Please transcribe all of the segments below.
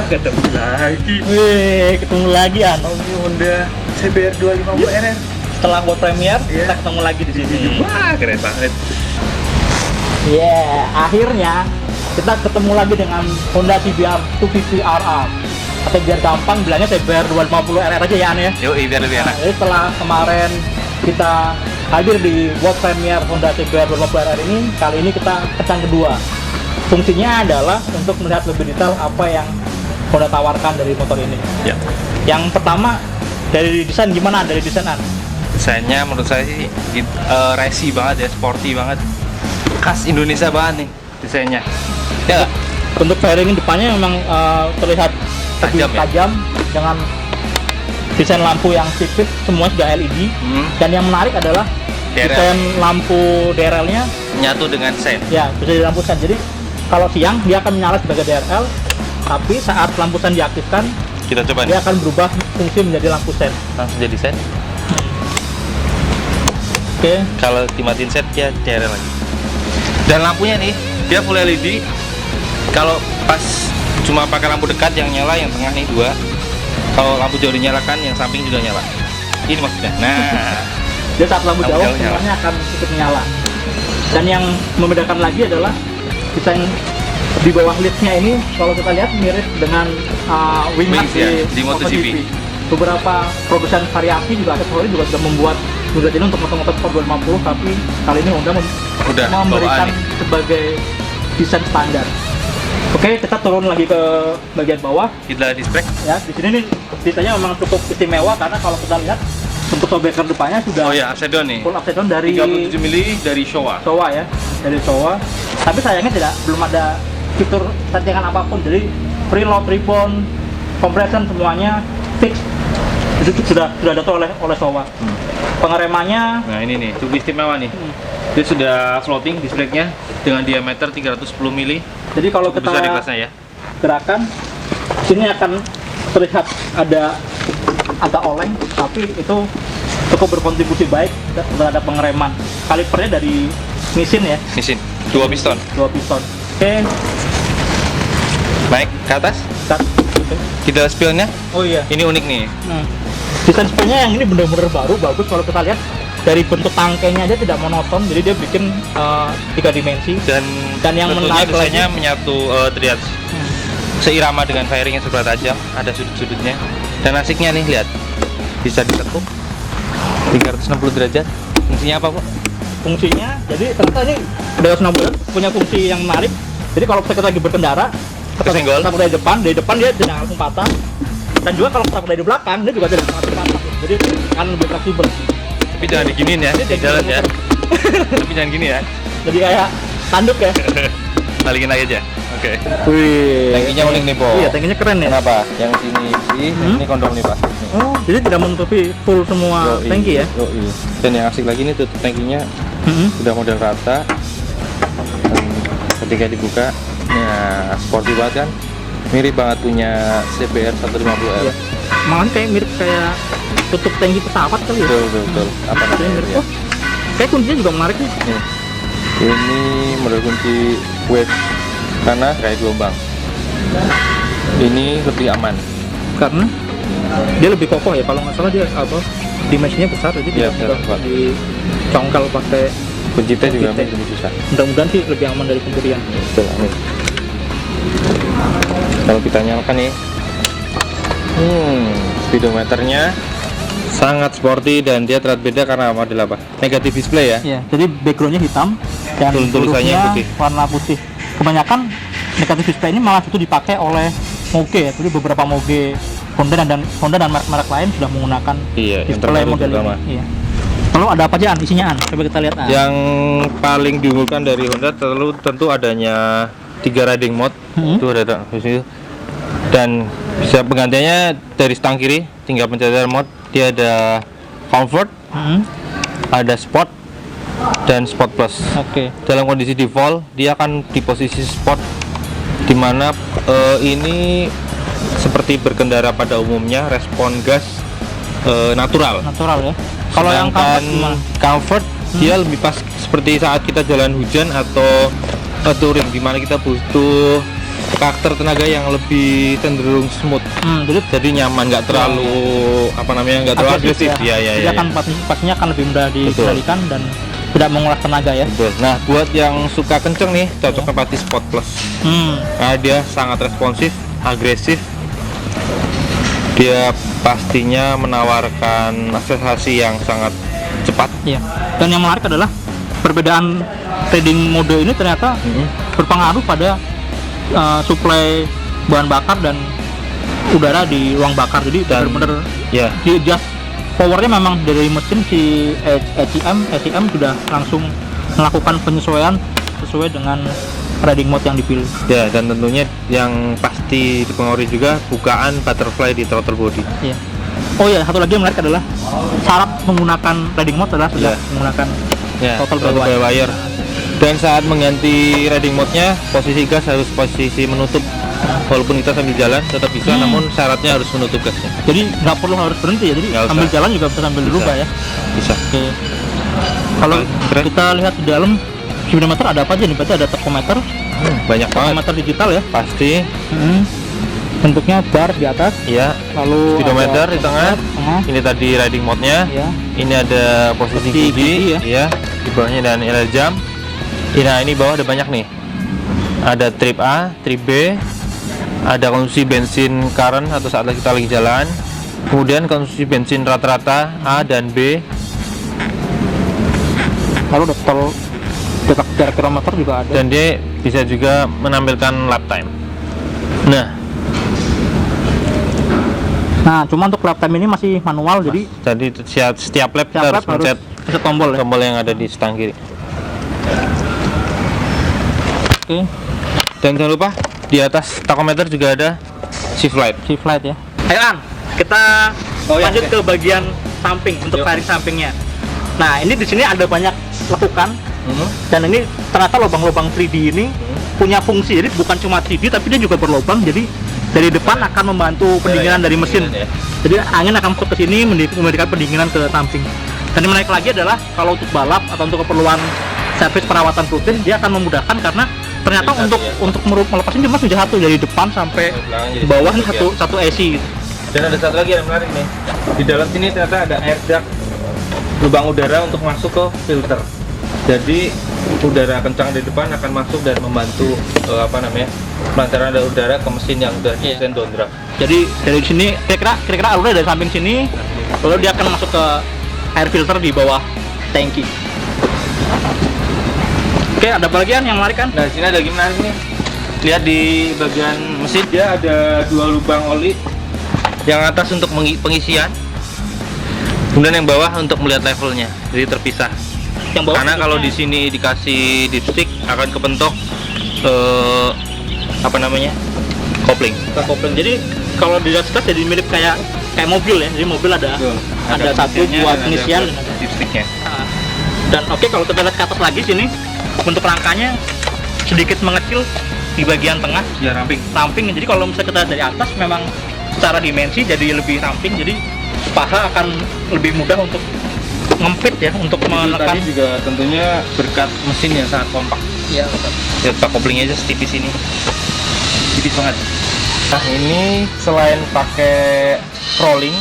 ketemu lagi. Wih, ketemu lagi Ano. Honda CBR 250 RR. Setelah World Premiere, Iya. kita ketemu lagi di sini. Wah, keren banget. Akhirnya kita ketemu lagi dengan Honda CBR 250 RR. Atau biar gampang bilangnya CBR 250 RR aja ya Ano ya. Yoi, biar lebih enak. Jadi setelah kemarin kita hadir di World Premiere Honda CBR 250 RR ini, kali ini kita kencan kedua. Fungsinya adalah untuk melihat lebih detail apa yang Honda tawarkan dari motor ini. Ya. Yang pertama dari desain gimana? Dari desainan? Desainnya menurut saya sih racy banget ya, sporty banget. Khas Indonesia banget nih desainnya. Ya nggak? Untuk fairing depannya memang terlihat lebih Tajam ya? tajam dengan desain lampu yang sipit, semua sudah LED. Dan yang menarik adalah DRL. desain lampu DRL-nya Nyatu dengan sen. ya bisa dilampu sen. Jadi kalau siang dia akan menyala sebagai DRL, tapi saat lampu sen diaktifkan Kita coba nih. dia akan berubah fungsi menjadi lampu sen. Langsung jadi sen. Oke. Kalau dimatiin set dia DRL lagi. Dan lampunya nih, dia full LED. Kalau pas cuma pakai lampu dekat yang nyala, yang tengah nih dua. Kalau lampu jauh dinyalakan, yang samping juga nyala. Ini maksudnya. Nah, Dia saat lampu Lampu jauh jauh nyala. semuanya akan ikut menyala. Dan yang membedakan lagi adalah desain di bawah lidnya ini kalau kita lihat mirip dengan wing Wings ya, di MotoGP. Beberapa produsen variasi juga aksesoris juga sudah membuat unit ini untuk motor-motor Sport 250, tapi kali ini Honda udah memberikan bawaan nih. sebagai desain standar. Oke, kita turun lagi ke bagian bawah. Kita display. Ya, di sini nih desainnya memang cukup istimewa karena kalau kita lihat untuk shockbreaker depannya sudah Oh ya, upside down nih. full upside down dari 37 mili dari Showa. Showa ya, dari Showa. Tapi sayangnya belum ada fitur settingan apapun. Jadi preload, ribbon, compression semuanya fix. Itu sudah diatur oleh Showa. Pengeremannya Nah ini nih, cukup istimewa nih. Dia sudah floating display-nya dengan diameter 310 mili. jadi kalau Cukup kita besar di kelasnya ya. gerakan sini akan terlihat ada agak oleng, tapi itu cukup berkontribusi baik terhadap pengereman. Kalipernya dari mesin ya, Mesin, 2 piston. 2 piston. Oke, Naik ke atas. start. Kita spionnya. Oh iya. Ini unik nih. Desain spionnya yang ini benar-benar baru, bagus. Kalau kita lihat dari bentuk tangkainya aja tidak monoton, jadi dia bikin 3 dimensi. Dan yang tentunya menarik desainnya lagi- menyatu terlihat seirama dengan fairing yang serba tajam. Ada sudut-sudutnya. Dan asiknya nih lihat, bisa ditekuk 360 derajat. Fungsinya apa, Bu? Fungsinya, jadi ternyata ini 360 punya fungsi yang menarik. Jadi kalau kita lagi berkendara, Kesenggol. kita dari depan dia tidak langsung patah. Dan juga kalau kita dari belakang dia juga tidak langsung patah. Jadi kan lebih fleksibel. Tapi jangan diginiin ya, di jalan ya. Tapi jangan gini ya. Jadi kayak tanduk ya. Balikin lagi aja. Oke. Wih. Tankinya unik nih, Po. Iya, tankinya keren ya. Kenapa? Yang sini sih, ini kondom nih, Pak. Oh, jadi tidak menutupi full semua Yoi, tangki ya. yoi. Dan yang asik lagi nih tutup tangkinya udah model rata. Dan ketika dibuka, ya sporty banget kan. Mirip banget punya CBR 150R. Iya. Malah kayak mirip kayak tutup tangki pesawat kali ya. Betul. Apa Jadi namanya? mirip. Ya? Oh, kayak kuncinya juga menarik nih. Nih. Ini model kunci wedge karena kayak gelombang. Ini lebih aman. Karena dia lebih kokoh ya, kalau nggak salah dia apa dimensinya besar, jadi Iya, tidak besar, Pak. dicongkel pakai. Kunci T juga Kunci T. lebih susah. Mudah-mudahan sih lebih aman dari pencurian. Betul, amin. Kalau kita nyalakan nih, speedometernya sangat sporty dan dia terlihat beda karena model apa? Negatif display ya. Iya, jadi backgroundnya hitam dan Tulisannya hurufnya putih. warna putih. Kebanyakan negatif display ini malah itu dipakai oleh Moge ya. Jadi beberapa Moge Honda dan merek-merek lain sudah menggunakan Iya, yang display terbaru model terutama. ini. Iya. Lalu ada apa aja An? Isinya An? Coba kita lihat An. Yang paling diunggulkan dari Honda tentu adanya 3 riding mode. Itu ada di situ. Dan bisa penggantiannya dari stang kiri, tinggal pencet mode. Dia ada comfort, ada sport, dan sport plus. Oke. Dalam kondisi default dia akan di posisi sport, dimana ini seperti berkendara pada umumnya, respon gas natural. Natural ya. Kalau yang Sedangkan comfort gimana? comfort dia lebih pas seperti saat kita jalan hujan atau touring, dimana kita butuh karakter tenaga yang lebih cenderung smooth. Jadi nyaman, nggak terlalu nggak terlalu agresif. Ya. Jadi akan pastinya akan lebih mudah dikendalikan dan tidak menguras tenaga ya. Betul. Nah, buat yang suka kenceng nih, cocoknya pasti Sport Plus. Nah, dia sangat responsif, agresif. Dia pastinya menawarkan akselerasi yang sangat cepat. Iya. Dan yang menarik adalah perbedaan riding mode ini ternyata berpengaruh pada suplai bahan bakar dan udara di ruang bakar. Jadi benar-benar di adjust powernya memang dari mesin si ECM sudah langsung melakukan penyesuaian sesuai dengan riding mode yang dipilih. Ya, dan tentunya yang pasti dipengaruhi juga bukaan butterfly di throttle body. Iya. Oh ya, satu lagi yang menarik adalah syarat menggunakan riding mode adalah sudah menggunakan throttle by wire. Dan saat mengganti riding mode-nya, posisi gas harus posisi menutup. Walaupun kita sambil jalan tetap bisa, namun syaratnya harus menutup gasnya. Jadi nggak perlu harus berhenti ya, jadi sambil jalan juga bisa sambil dirubah ya. Bisa. Oke. Kalau kita lihat di dalam speedometer ada apa aja nih? Berarti ada tachometer. Banyak banget. Tachometer digital ya. Pasti. Bentuknya bar di atas. Iya. Lalu speedometer di tengah. Ini tadi riding mode-nya. Iya. Ini ada posisi gigi ya. Iya. Di bawahnya dan alarm jam. Nah, ini bawah ada banyak nih. Ada trip A, trip B. Ada konsumsi bensin current atau saat kita lagi jalan. Kemudian konsumsi bensin rata-rata A dan B. Lalu detek kilometer juga ada. Dan dia bisa juga menampilkan lap time. Nah, cuma untuk lap time ini masih manual, jadi setiap lap kita harus mencet tombol yang ada di stang kiri. Oke. Dan jangan lupa di atas tachometer juga ada shift light ya. Ayo An, kita lanjut ke bagian samping untuk tarik sampingnya. Nah, ini di sini ada banyak lekukan. Dan ini ternyata lubang-lubang 3D ini punya fungsi. Jadi bukan cuma 3D tapi dia juga berlubang. Jadi dari depan akan membantu pendinginan dari mesin. Jadi angin akan masuk ke sini memberikan pendinginan ke samping. Dan yang menarik lagi adalah kalau untuk balap atau untuk keperluan servis perawatan rutin, dia akan memudahkan karena ternyata untuk melepas ini cuma sudah satu dari depan sampai bawah satu AC gitu. Dan ada satu lagi yang menarik nih, di dalam sini ternyata ada air duct, lubang udara untuk masuk ke filter. Jadi udara kencang di depan akan masuk dan membantu pelancaran udara ke mesin yang udah desain downdraft. Jadi dari sini kira-kira alurnya dari samping sini, lalu dia akan masuk ke air filter di bawah tangki. Oke, ada bagian yang menarik kan? Nah, di sini ada lagi menarik nih. Lihat di bagian mesin dia ada 2 lubang oli. Yang atas untuk pengisian, kemudian yang bawah untuk melihat levelnya. Jadi terpisah. Yang bawah karena kalau di sini dikasih dipstick akan kepentok kopling. Jadi kalau dilihat sekilas jadi mirip kayak mobil ya. Jadi mobil ada satu buat pengisian dipsticknya. Dan kalau kita lihat ke atas lagi sini, bentuk rangkanya sedikit mengecil di bagian tengah. Ya, ramping. Jadi kalau misalnya kita dari atas memang secara dimensi jadi lebih ramping. Jadi paha akan lebih mudah untuk ngempit ya, untuk menekan. Tadi juga tentunya berkat mesin yang sangat kompak. Iya. Ya, koplingnya aja setipis ini. Tipis banget. Nah, ini selain pakai rolling,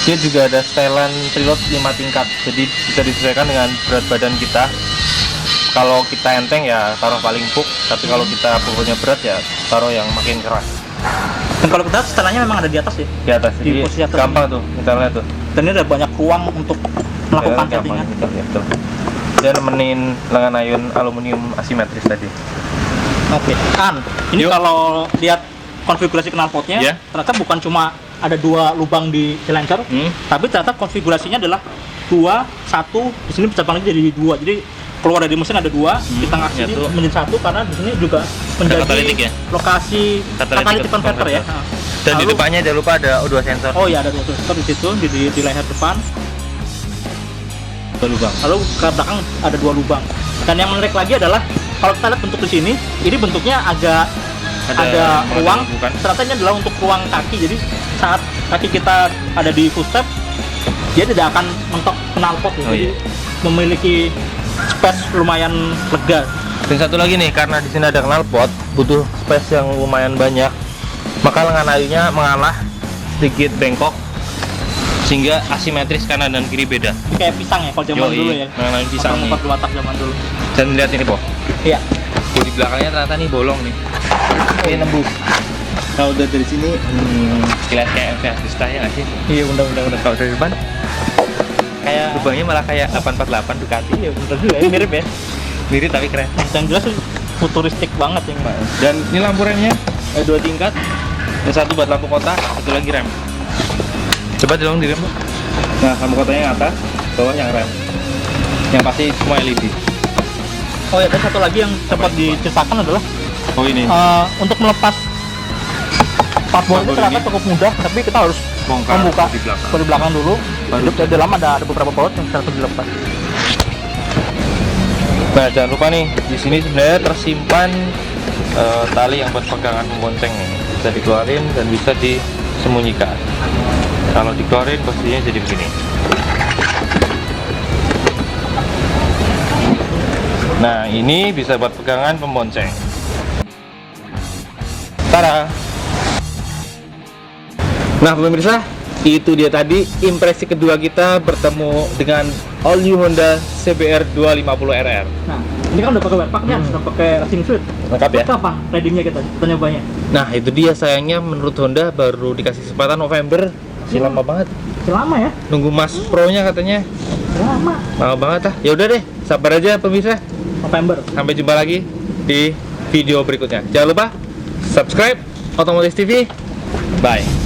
dia juga ada setelan preload 5 tingkat. Jadi bisa disesuaikan dengan berat badan kita. Kalau kita enteng ya taruh paling empuk, tapi kalau kita pokoknya berat ya taruh yang makin keras. Dan kalau kita setelannya memang ada di atas ya? Di atas, di posisi atas gampang tuh, kita lihat tuh. Dan ini ada banyak ruang untuk melakukan settingan. Dia nemenin lengan ayun aluminium asimetris tadi. Oke, ini kalau lihat konfigurasi knalpotnya, ternyata bukan cuma ada 2 lubang di silencer, tapi ternyata konfigurasinya adalah 2, 1, di sini cabang lagi jadi 2. Jadi keluar dari mesin ada 2, di tengah sini menjadi 1 karena di sini juga menjadi lokasi catalytic converter ya. Dan di depannya jangan lupa ada O2 sensor. Oh iya, ada O2 sensor di situ di leher depan. 2 lubang. Lalu ke belakang ada 2 lubang. Dan yang menarik lagi adalah kalau kita lihat bentuk di sini, ini bentuknya agak ada ruang. Ternyata ini adalah untuk ruang kaki. Jadi saat kaki kita ada di footstep, dia tidak akan mentok knalpot ya. Jadi memiliki space lumayan lega. Dan satu lagi nih, karena di sini ada knalpot, butuh space yang lumayan banyak, maka lengan ayunya mengalah sedikit bengkok sehingga asimetris kanan dan kiri beda. Ini kayak pisang ya kalau zaman Yoi, dulu ya. lengan ayun pisang nih. Tempat watak zaman dulu. Dan lihat ini po, Iya. di belakangnya ternyata nih bolong nih. Ini nembus. Kalau udah dari sini Sekilas kayak MV Agusta ya nggak sih? Iya, undang-undang. Kalau dari depan Kayak lubangnya malah kayak 848 Ducati. iya bener juga ya, mirip ya. Mirip tapi keren. Yang jelas tuh futuristik banget yang Dan ini lampu remnya 2 tingkat. Yang satu buat lampu kota, satu lagi rem. Coba tolong di rem, Bu. Nah, lampu kotanya yang atas, bawah yang rem. Yang pasti semua LED. Oh ya, dan satu lagi yang sempat diceritakan adalah Oh ini, untuk melepas partboard itu Partboard ternyata ini. cukup mudah, tapi kita harus bongkar membuka di belakang. dari belakang dulu. Baru Di dalam ada beberapa baut yang bisa dilepas. Nah, jangan lupa nih, di sini sebenarnya tersimpan tali yang buat pegangan pembonceng nih. Bisa dikeluarin dan bisa disembunyikan. Kalau dikeluarin posisinya jadi begini. Nah, ini bisa buat pegangan pembonceng. Tara. Nah, pemirsa, itu dia tadi impresi kedua kita bertemu dengan all new Honda CBR 250 RR. Nah, ini kan udah pakai wet pack nya, udah pakai racing suit. Lengkap ya? Kapan ridingnya kita nyobanya? Nah, itu dia, sayangnya menurut Honda baru dikasih kesempatan November. Masih lama banget. Lama ya? Nunggu Mas Pro-nya katanya. Lama. Lama banget ah. Ya udah deh, sabar aja pemirsa. November. Sampai jumpa lagi di video berikutnya. Jangan lupa subscribe Otomotif TV. Bye.